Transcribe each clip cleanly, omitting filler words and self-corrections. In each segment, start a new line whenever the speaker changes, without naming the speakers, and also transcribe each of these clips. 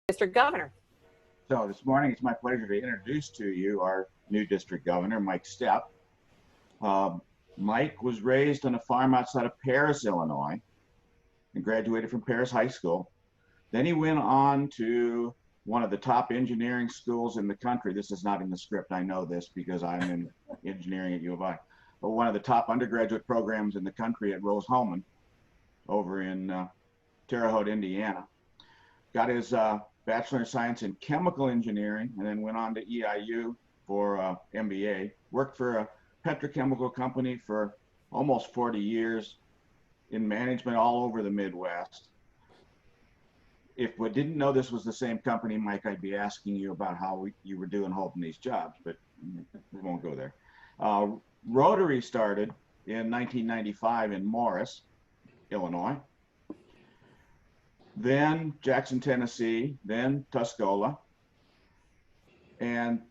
District Governor.
So this morning, it's my pleasure to introduce to you our new district governor, Mike Stepp. Mike was raised on a farm outside of Paris, Illinois, and graduated from Paris High School. Then he went on to one of the top engineering schools in the country. This is not in the script. I know this because I'm in engineering at U of I. But one of the top undergraduate programs in the country at Rose-Hulman over in Terre Haute, Indiana. Got his Bachelor of Science in Chemical Engineering, and then went on to EIU for MBA. Worked for a petrochemical company for almost 40 years in management all over the Midwest. If we didn't know this was the same company, Mike, I'd be asking you about how you were doing holding these jobs, but we won't go there. Rotary started in 1995 in Morris, Illinois. Then Jackson, Tennessee, then Tuscola. And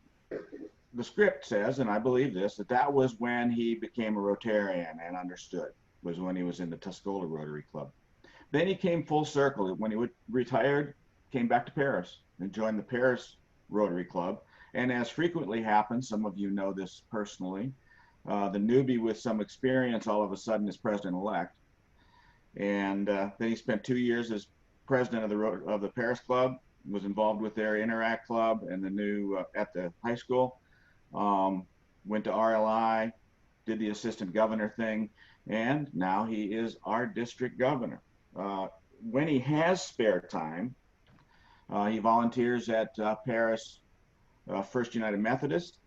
the script says, and I believe this, that was when he became a Rotarian and understood, was when he was in the Tuscola Rotary Club. Then he came full circle. When he retired, came back to Paris and joined the Paris Rotary Club. And as frequently happens, some of you know this personally, the newbie with some experience all of a sudden is president-elect. And then he spent 2 years as president of the Paris Club, was involved with their Interact Club and the new at the high school. Went to RLI, did the assistant governor thing, and now he is our district governor. When he has spare time, he volunteers at Paris First United Methodist,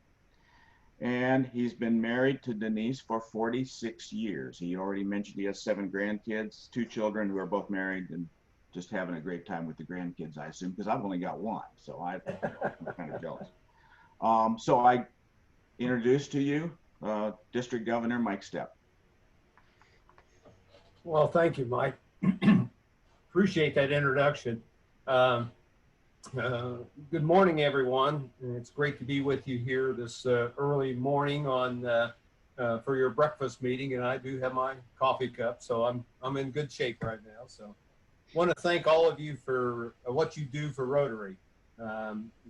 and he's been married to Denise for 46 years. He already mentioned he has 7 grandkids, 2 children who are both married and just having a great time with the grandkids, I assume, because I've only got 1, so I'm kind of jealous. So I introduce to you District Governor Mike Stepp.
Well, thank you, Mike. Appreciate that introduction. Good morning, everyone. It's great to be with you here this early morning on for your breakfast meeting, and I do have my coffee cup, so I'm in good shape right now. So, want to thank all of you for what you do for Rotary.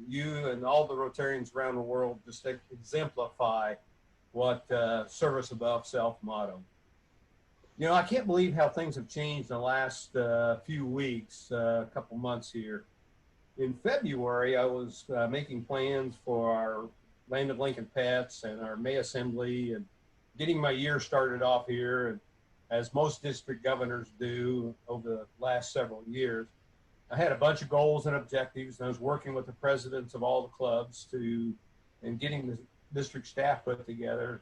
You and all the Rotarians around the world just exemplify what service above self motto. You know, I can't believe how things have changed in the last few weeks, couple months here. In February, I was making plans for our Land of Lincoln Pets and our May Assembly and getting my year started off here, and as most district governors do over the last several years. I had a bunch of goals and objectives, and I was working with the presidents of all the clubs and getting the district staff put together.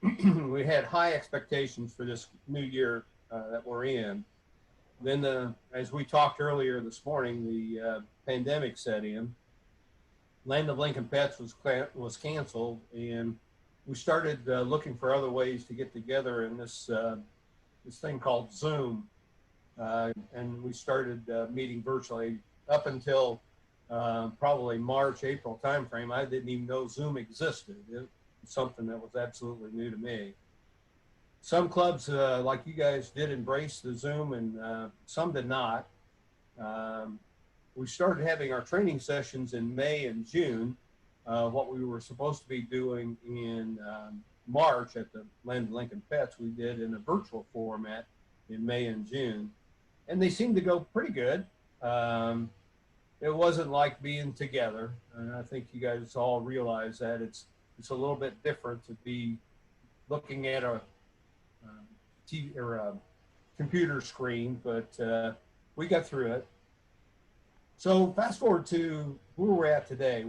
We had high expectations for this new year that we're in. Then, as we talked earlier this morning, the pandemic set in. Land of Lincoln Pets was canceled, and we started looking for other ways to get together in this thing called Zoom. And we started meeting virtually up until probably March, April timeframe. I didn't even know Zoom existed. It was something that was absolutely new to me. Some clubs, like you guys, did embrace the Zoom, and some did not. We started having our training sessions in May and June. What we were supposed to be doing in March at the Land of Lincoln Pets, we did in a virtual format in May and June. And they seemed to go pretty good. It wasn't like being together. And I think you guys all realize that it's a little bit different to be looking at a TV or a computer screen, but we got through it. So fast forward to where we're at today.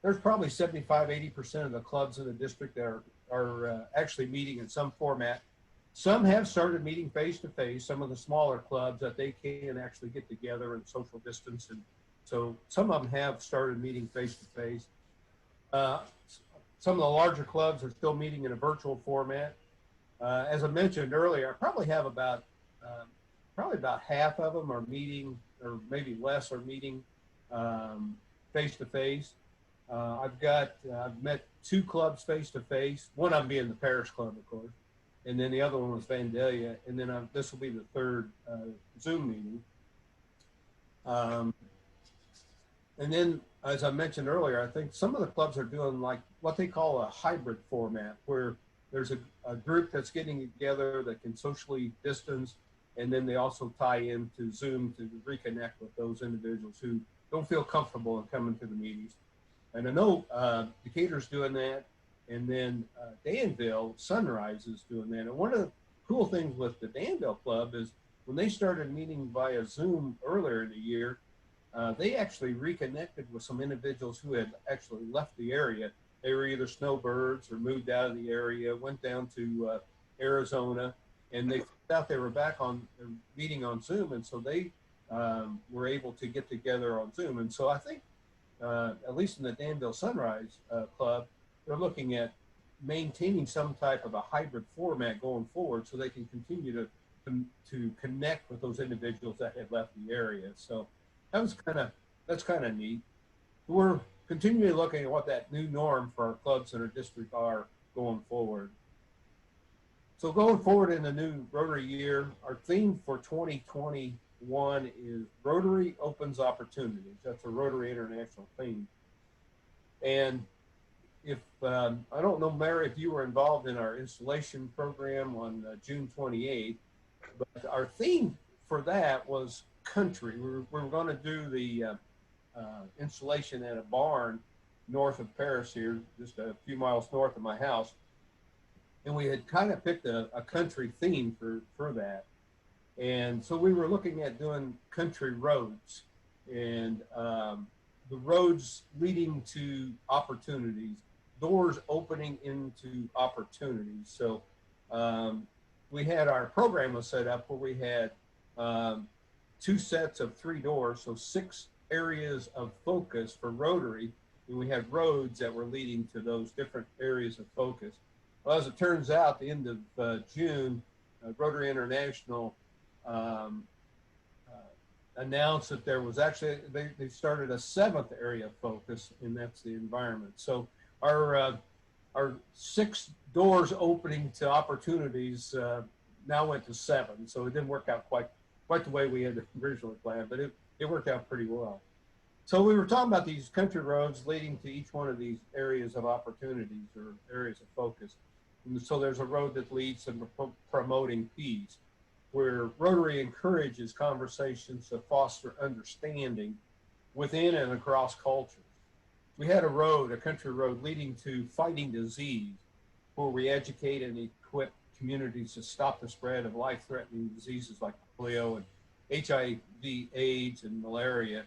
There's probably 75–80% of the clubs in the district that are actually meeting in some format. Some have started meeting face-to-face, some of the smaller clubs that they can actually get together and social distance. And so some of them have started meeting face-to-face. Some of the larger clubs are still meeting in a virtual format. As I mentioned earlier, I probably have about half of them are meeting, or maybe less are meeting face-to-face. I've met 2 clubs face-to-face, one of them being the Paris Club, of course. And then the other one was Vandalia. And then this will be the 3rd Zoom meeting. And then, as I mentioned earlier, I think some of the clubs are doing like what they call a hybrid format, where there's a group that's getting together that can socially distance, and then they also tie into Zoom to reconnect with those individuals who don't feel comfortable in coming to the meetings. And I know Decatur's doing that, and then Danville Sunrise is doing that. And one of the cool things with the Danville Club is when they started meeting via Zoom earlier in the year, they actually reconnected with some individuals who had actually left the area. They were either snowbirds or moved out of the area, went down to Arizona, and they found out they were back on meeting on Zoom, and so they were able to get together on Zoom. And so I think, at least in the Danville Sunrise Club, they're looking at maintaining some type of a hybrid format going forward, so they can continue to connect with those individuals that had left the area. So that's kind of neat. We're continually looking at what that new norm for our clubs in our district are going forward. So going forward in the new Rotary year, our theme for 2021 is Rotary Opens Opportunities. That's a Rotary International theme. And if I don't know, Mary, if you were involved in our installation program on June 28th, but our theme for that was country. We were going to do the installation at a barn north of Paris here, just a few miles north of my house. And we had kind of picked a country theme for that. And so we were looking at doing country roads and the roads leading to opportunities, doors opening into opportunities. So we had our program was set up where we had 2 sets of 3 doors, so 6 areas of focus for Rotary, and we had roads that were leading to those different areas of focus. Well, as it turns out, the end of June, Rotary International announced that there was actually, they started a 7th area of focus, and that's the environment. So our 6 doors opening to opportunities now went to 7. So it didn't work out quite the way we had originally planned, but it worked out pretty well. So we were talking about these country roads leading to each one of these areas of opportunities or areas of focus. And so there's a road that leads to promoting peace, where Rotary encourages conversations to foster understanding within and across cultures. We had a country road leading to fighting disease, where we educate and equip communities to stop the spread of life-threatening diseases like polio and HIV, AIDS, and malaria.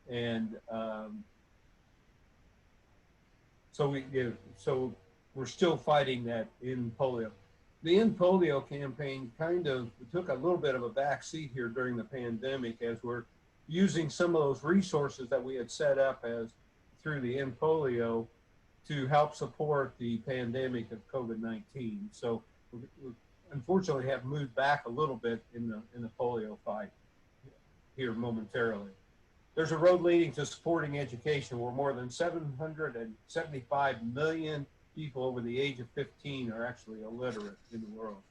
And so we're still fighting that in polio. The End Polio campaign kind of took a little bit of a backseat here during the pandemic, as we're using some of those resources that we had set up as through the End Polio to help support the pandemic of COVID-19. So we unfortunately have moved back a little bit in the polio fight here momentarily. There's a road leading to supporting education, where more than 775 million people over the age of 15 are actually illiterate in the world.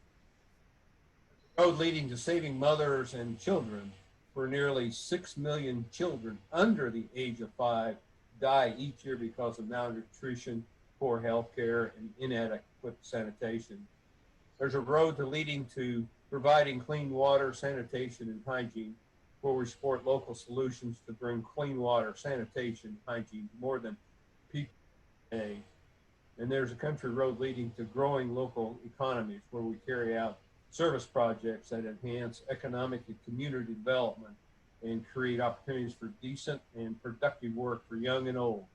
Road leading to saving mothers and children, where nearly 6 million children under the age of 5 die each year because of malnutrition, poor health care, and inadequate sanitation. There's a road leading to providing clean water, sanitation, and hygiene, where we support local solutions to bring clean water, sanitation, hygiene to more than people today. And there's a country road leading to growing local economies, where we carry out service projects that enhance economic and community development and create opportunities for decent and productive work for young and old.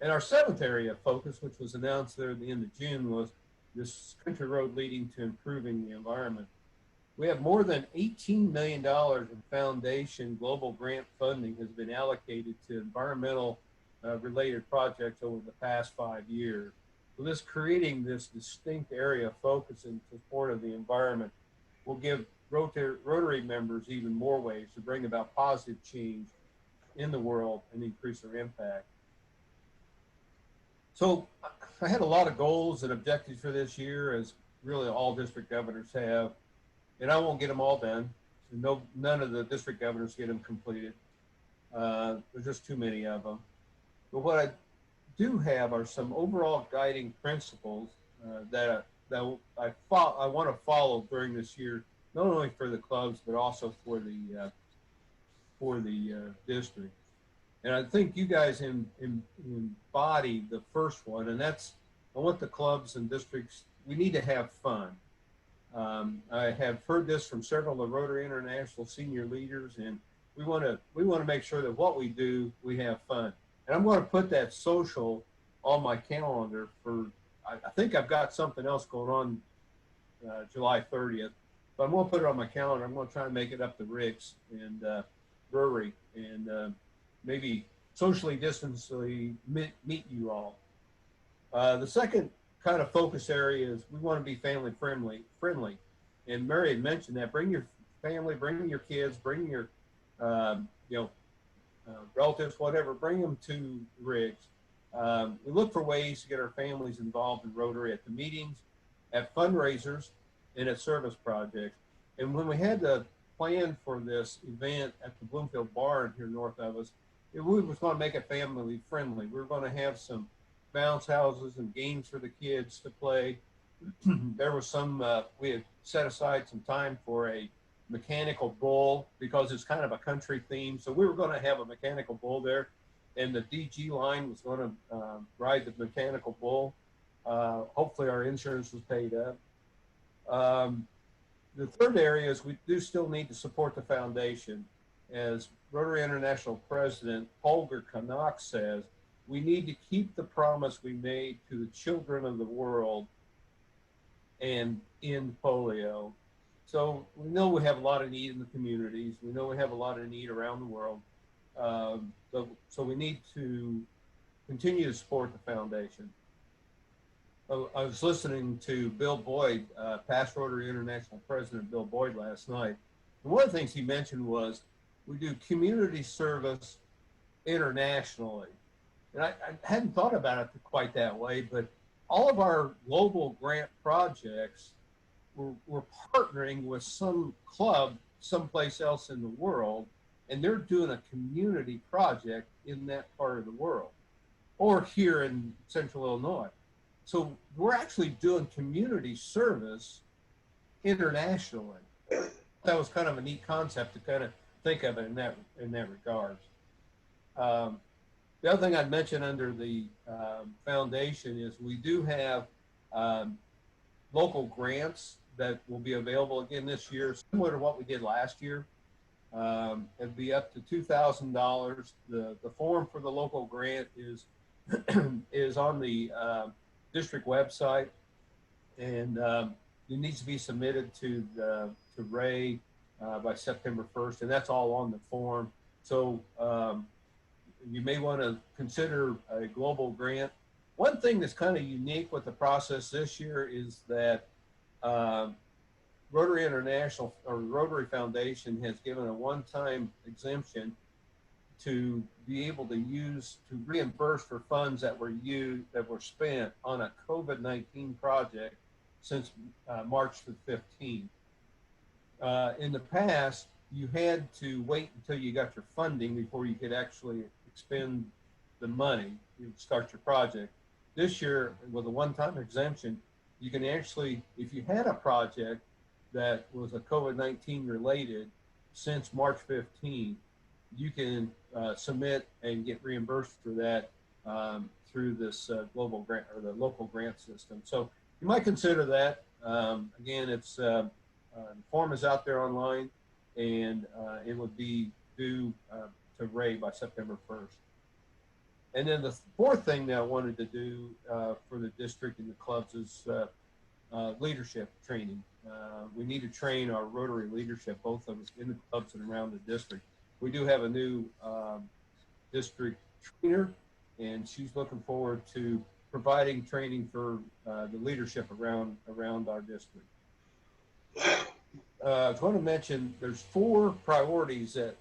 And our 7th area of focus, which was announced there at the end of June, was this country road leading to improving the environment. We have more than $18 million in foundation global grant funding has been allocated to environmental related projects over the past 5 years. So this creating this distinct area of focus in support of the environment will give Rotary members even more ways to bring about positive change in the world and increase their impact. So I had a lot of goals and objectives for this year, as really all district governors have, and I won't get them all done. None of the district governors get them completed. There's just too many of them. But what I do have are some overall guiding principles I want to follow during this year, not only for the clubs but also for the district. And I think you guys embody the first one, and that's I want the clubs and districts. We need to have fun. I have heard this from several of the Rotary International senior leaders, and we want to make sure that what we do, we have fun. And I'm going to put that social on my calendar for. I think I've got something else going on July 30th, but I'm going to put it on my calendar. I'm going to try and make it up to Rick's and Brewery and maybe socially distancedly meet you all. The second kind of focus area is we want to be family friendly. And Mary had mentioned that. Bring your family, bring your kids, bring your relatives, whatever. Bring them to Riggs. We look for ways to get our families involved in Rotary at the meetings, at fundraisers, and at service projects. And when we had the plan for this event at the Bloomfield Barn here north of us, we was going to make it family friendly. We were going to have some bounce houses and games for the kids to play. There was some, we had set aside some time for a mechanical bull because it's kind of a country theme. So we were going to have a mechanical bull there, and the DG line was going to ride the mechanical bull. Hopefully our insurance was paid up. The third area is we do still need to support the foundation. As Rotary International President Holger Knox says, we need to keep the promise we made to the children of the world and end polio. So we know we have a lot of need in the communities. We know we have a lot of need around the world. So we need to continue to support the foundation. I was listening to Bill Boyd, past Rotary International President Bill Boyd last night. And one of the things he mentioned was we do community service internationally. And I hadn't thought about it quite that way, but all of our global grant projects, we're partnering with some club someplace else in the world, and they're doing a community project in that part of the world, or here in Central Illinois. So we're actually doing community service internationally. That was kind of a neat concept to kind of think of it in that regards. The other thing I'd mention under the foundation is we do have local grants that will be available again this year, similar to what we did last year. It'd be up to $2,000. The form for the local grant is is on the district website, and it needs to be submitted to Ray by September 1st, and that's all on the form. So you may want to consider a global grant. One thing that's kind of unique with the process this year is that Rotary International or Rotary Foundation has given a one-time exemption to be able to reimburse for funds that were spent on a COVID-19 project since March the 15th. In the past, you had to wait until you got your funding before you could actually expend the money, you start your project. This year, with a one-time exemption, you can actually, if you had a project that was a COVID-19 related since March 15th, you can submit and get reimbursed for that through this global grant or the local grant system. So you might consider that. Again, it's the form is out there online, and it would be due to Ray by September 1st. And then the fourth thing that I wanted to do for the district and the clubs is leadership training. We need to train our Rotary leadership, both of us in the clubs and around the district. We do have a new district trainer, and she's looking forward to providing training for the leadership around our district. I was going to mention there's 4 priorities that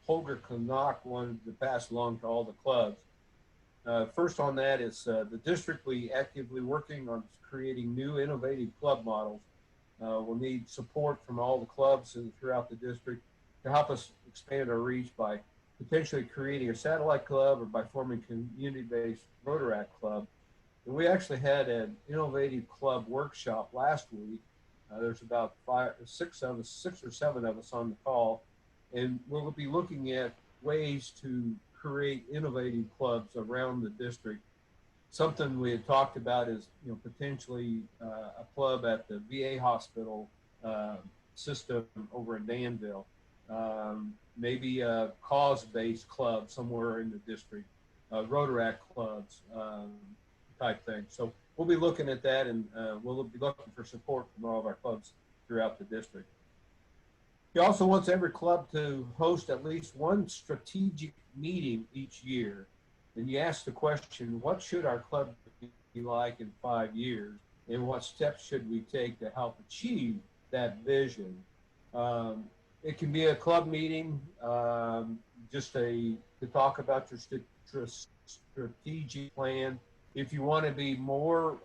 Holger Knox wanted to pass along to all the clubs. First on that is the district will be actively working on creating new innovative club models. We'll need support from all the clubs and throughout the district to help us expand our reach by potentially creating a satellite club or by forming community-based Rotaract club. And we actually had an innovative club workshop last week. There's about six or seven of us on the call, and we'll be looking at ways to create innovative clubs around the district. Something we had talked about is, potentially a club at the VA hospital system over in Danville. Maybe a cause-based club somewhere in the district, Rotaract clubs type thing. So we'll be looking at that, and we'll be looking for support from all of our clubs throughout the district. He also wants every club to host at least one strategic meeting each year. And you ask the question, what should our club be like in 5 years? And what steps should we take to help achieve that vision? It can be a club meeting, just to talk about your strategic plan. If you want to be more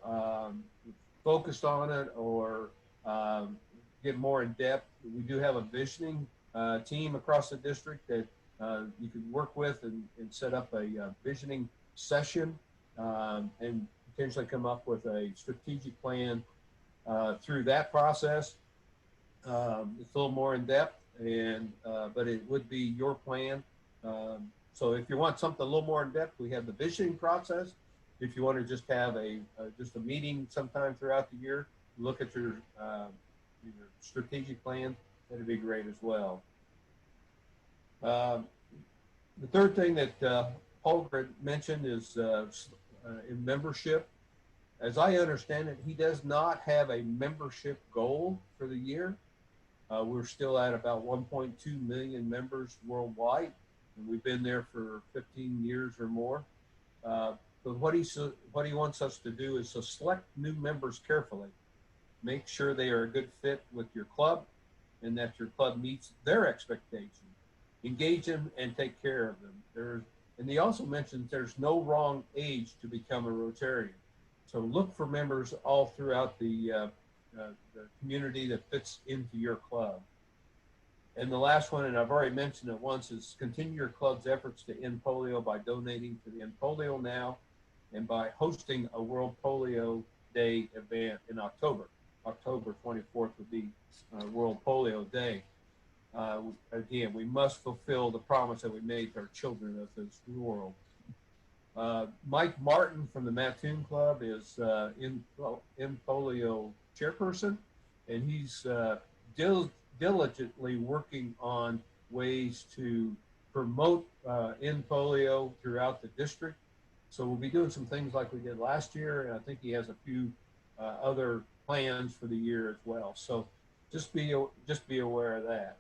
focused on it or get more in depth, we do have a visioning team across the district that you could work with and set up a visioning session and potentially come up with a strategic plan through that process. It's a little more in depth, and but it would be your plan. So if you want something a little more in depth, we have the visioning process. If you want to just have just a meeting sometime throughout the year, look at your strategic plan, that'd be great as well. The third thing that Holger mentioned is in membership. As I understand it, he does not have a membership goal for the year. We're still at about 1.2 million members worldwide, and we've been there for 15 years or more. But what he wants us to do is to select new members carefully, make sure they are a good fit with your club, and that your club meets their expectations. Engage them and take care of them. And he also mentions there's no wrong age to become a Rotarian. So look for members all throughout the community that fits into your club. And the last one, and I've already mentioned it once, is continue your club's efforts to end polio by donating to the End Polio Now and by hosting a World Polio Day event in October. October 24th would be World Polio Day. Again, we must fulfill the promise that we made to our children of this world. Mike Martin from the Mattoon Club is in polio chairperson, and he's diligently working on ways to promote in polio throughout the district. So we'll be doing some things like we did last year, and I think he has a few other plans for the year as well. So just be aware of that.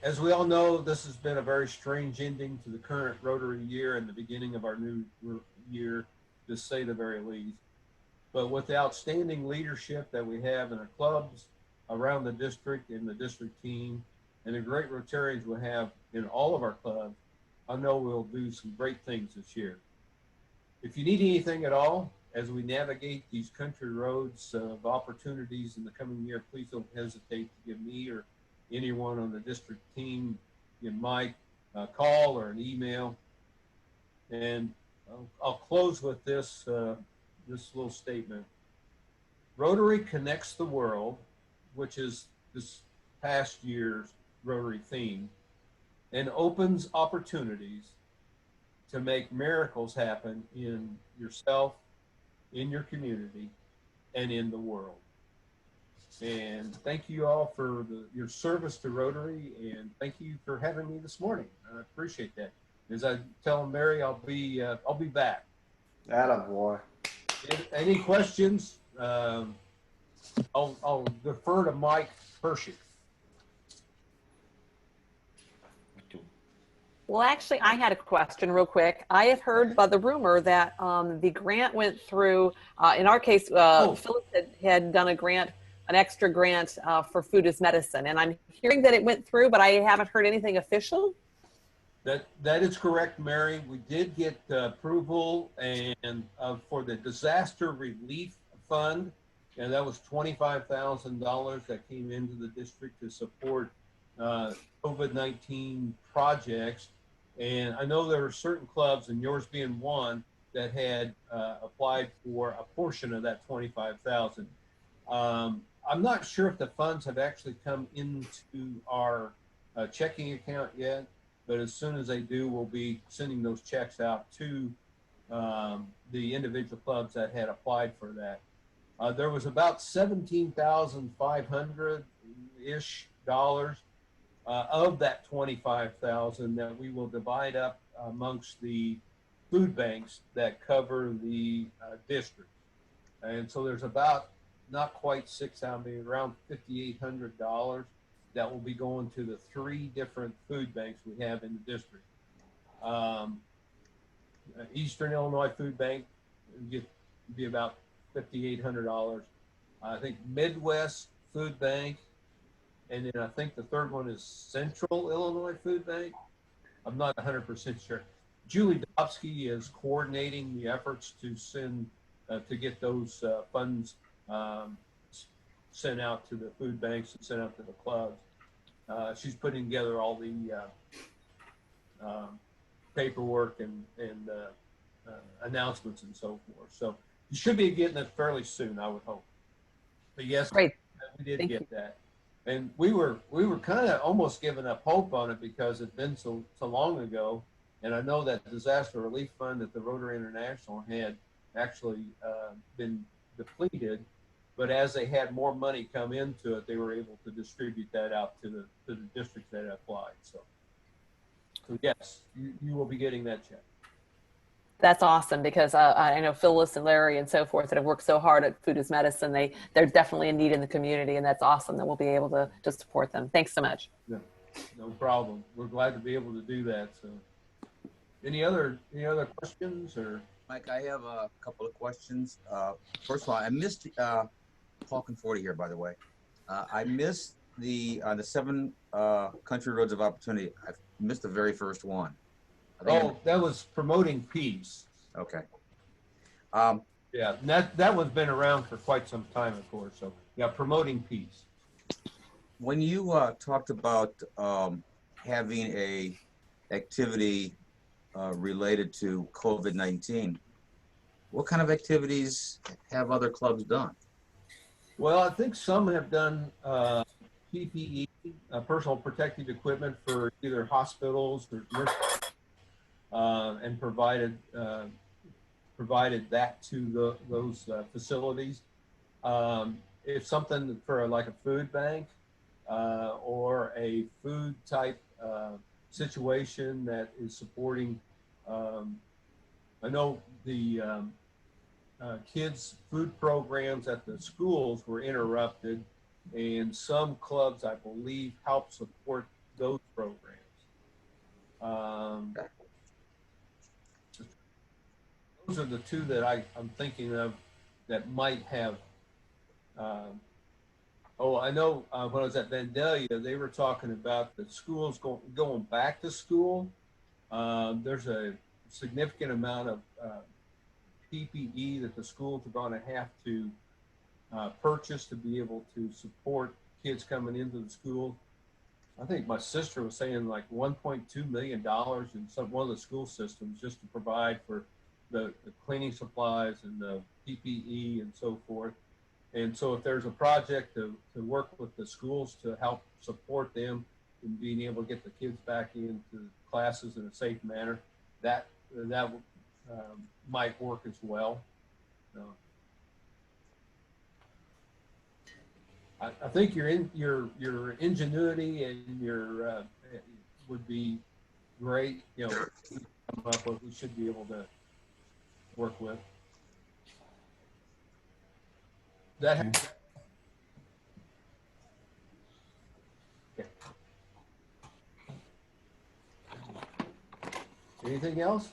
As we all know, this has been a very strange ending to the current Rotary year and the beginning of our new year, to say the very least. But with the outstanding leadership that we have in our clubs around the district, in the district team, and the great Rotarians we have in all of our clubs, I know we'll do some great things this year. If you need anything at all as we navigate these country roads of opportunities in the coming year, please don't hesitate to give me or anyone on the district team, Mike, a call or an email. And I'll close with this little statement. Rotary connects the world, which is this past year's Rotary theme, and opens opportunities to make miracles happen in yourself, in your community, and in the world. And thank you all for your service to Rotary, and thank you for having me this morning. I appreciate that. As I tell Mary, I'll be back.
Attaboy.
Any questions? I'll defer to Mike Hershey.
Well, actually, I had a question real quick. I have heard by the rumor that the grant went through, in our case, Phyllis had done a grant, an extra grant for food as medicine. And I'm hearing that it went through, but I haven't heard anything official.
That is correct, Mary. We did get approval and for the disaster relief fund, and that was $25,000 that came into the district to support COVID-19 projects. And I know there were certain clubs, and yours being one, that had applied for a portion of that 25,000. I'm not sure if the funds have actually come into our checking account yet, but as soon as they do, we'll be sending those checks out to the individual clubs that had applied for that. There was about $17,500-ish of that 25,000 that we will divide up amongst the food banks that cover the district. And so there's about not quite around $5,800 that will be going to the 3 different food banks we have in the district. Eastern Illinois Food Bank would be about $5,800. I think Midwest Food Bank, and then I think the third one is Central Illinois Food Bank. I'm not 100% sure. Julie Dobsky is coordinating the efforts to to get those funds sent out to the food banks and sent out to the clubs. She's putting together all the paperwork and announcements and so forth. So you should be getting it fairly soon, I would hope. But yes,
Great.
we did
Thank
get
you.
that. And we were kind of almost giving up hope on it because it'd been so long ago. And I know that disaster relief fund that the Rotary International had actually been depleted, but as they had more money come into it, they were able to distribute that out to the districts that applied. So yes, you will be getting that check.
That's awesome because I know Phyllis and Larry and so forth that have worked so hard at Food is Medicine. They're definitely in need in the community, and that's awesome that we'll be able to support them. Thanks so much.
Yeah, no problem. We're glad to be able to do that. So any other questions or?
Mike, I have a couple of questions. First of all, I missed Paul Conforti here, by the way. I missed the 7 country roads of opportunity. I missed the very first one.
That was promoting peace.
Okay.
Yeah, that one's been around for quite some time, of course. So yeah, promoting peace.
When you talked about having a activity related to COVID-19, what kind of activities have other clubs done?
Well, I think some have done PPE, personal protective equipment for either hospitals or and provided that to those facilities. If something for like a food bank or a food type situation that is supporting, I know the kids' food programs at the schools were interrupted, and some clubs, I believe, help support those programs. Those are the 2 that I'm thinking of that might have. I know when I was at Vandalia, they were talking about the schools going back to school. There's a significant amount of PPE that the schools are going to have to purchase to be able to support kids coming into the school. I think my sister was saying like $1.2 million in one of the school systems just to provide for the cleaning supplies and the PPE and so forth. And so if there's a project to work with the schools to help support them in being able to get the kids back into classes in a safe manner, that might work as well. I think your ingenuity and your would be great. Come up with, we should be able to work with that. Okay. Anything else?